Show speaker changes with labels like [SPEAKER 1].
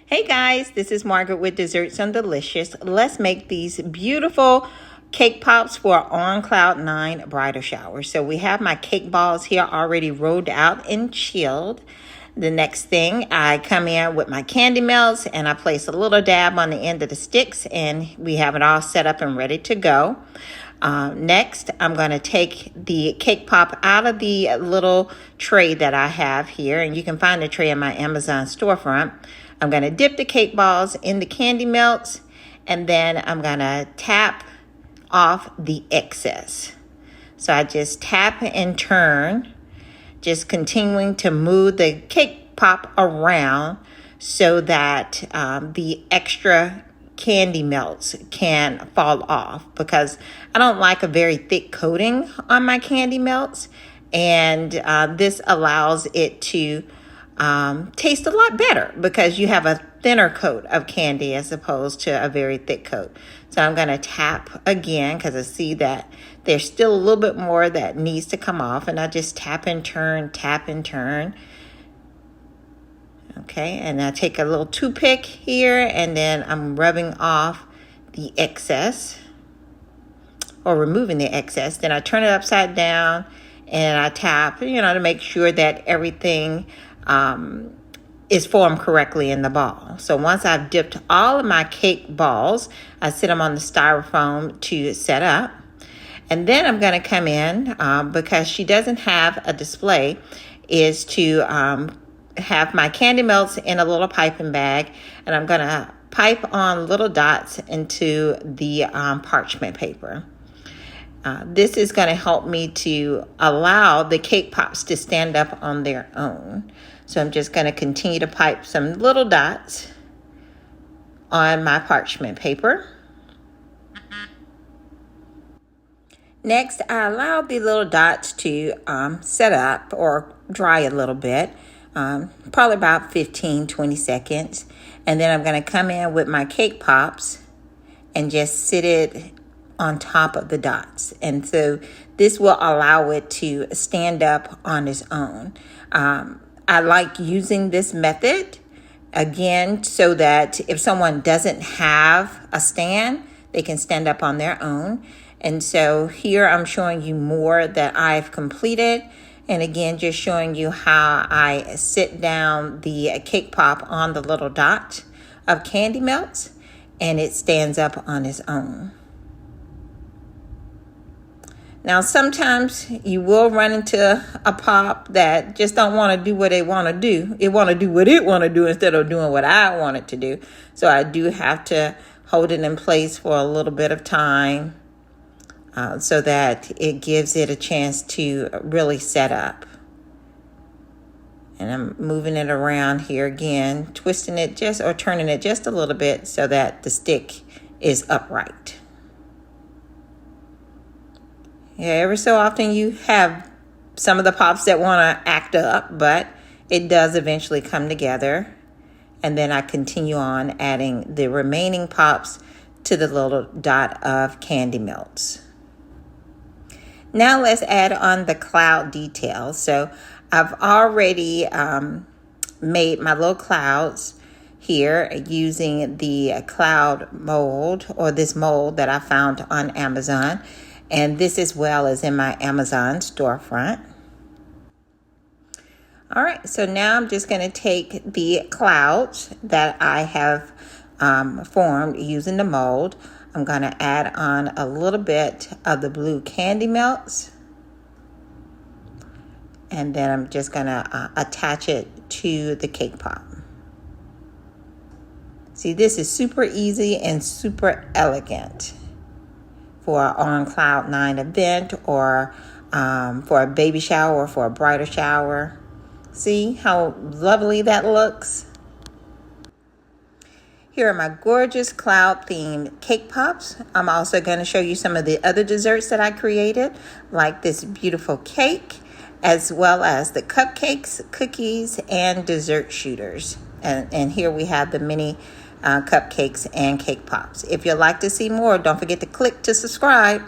[SPEAKER 1] Hey guys, this is Margaret with Desserts on Delicious. Let's make these beautiful cake pops for on Cloud 9 bridal shower. So we have my cake balls here already rolled out and chilled. The next thing, I come in with my candy melts and I place a little dab on the end of the sticks, and we have it all set up and ready to go. Next, I'm going to take the cake pop out of the little tray that I have here, and you can find the tray in my Amazon storefront. I'm going to dip the cake balls in the candy melts, and then I'm going to tap off the excess. So I just tap and turn, just continuing to move the cake pop around so that the extra candy melts can fall off, because I don't like a very thick coating on my candy melts, and this allows it to taste a lot better because you have a thinner coat of candy as opposed to a very thick coat. So I'm going to tap again because I see that there's still a little bit more that needs to come off, and I just tap and turn, tap and turn. Okay, and I take a little toothpick here, and then I'm rubbing off the excess, or removing the excess. Then I turn it upside down and I tap, to make sure that everything is formed correctly in the ball. So once I've dipped all of my cake balls, I sit them on the styrofoam to set up. And then I'm going to come in, because she doesn't have a display, is to have my candy melts in a little piping bag, and I'm going to pipe on little dots into the parchment paper. This is going to help me to allow the cake pops to stand up on their own. So I'm just going to continue to pipe some little dots on my parchment paper. Next, I allow the little dots to set up or dry a little bit. Probably about 15-20 seconds, and then I'm going to come in with my cake pops and just sit it on top of the dots, and so this will allow it to stand up on its own. I like using this method again so that if someone doesn't have a stand, they can stand up on their own. And so here I'm showing you more that I've completed. And again, just showing you how I sit down the cake pop on the little dot of candy melts, and it stands up on its own. Now, sometimes you will run into a pop that just don't want to do what they want to do. It want to do what it want to do instead of doing what I want it to do. So I do have to hold it in place for a little bit of time, so that it gives it a chance to really set up. And I'm moving it around here again, twisting it or turning it just a little bit so that the stick is upright. Yeah, every so often you have some of the pops that want to act up, but it does eventually come together. And then I continue on adding the remaining pops to the little dot of candy melts. Now let's add on the cloud details. So I've already made my little clouds here using the cloud mold, or this mold that I found on Amazon. And this as well as in my Amazon storefront. All right, so now I'm just going to take the clouds that I have formed using the mold. I'm going to add on a little bit of the blue candy melts, and then I'm just going to attach it to the cake pop. See, this is super easy and super elegant for an on Cloud 9 event, or for a baby shower, or for a bridal shower. See how lovely that looks? Here are my gorgeous cloud themed cake pops. I'm also going to show you some of the other desserts that I created, like this beautiful cake, as well as the cupcakes, cookies, and dessert shooters. And here we have the mini cupcakes and cake pops. If you'd like to see more, don't forget to click to subscribe.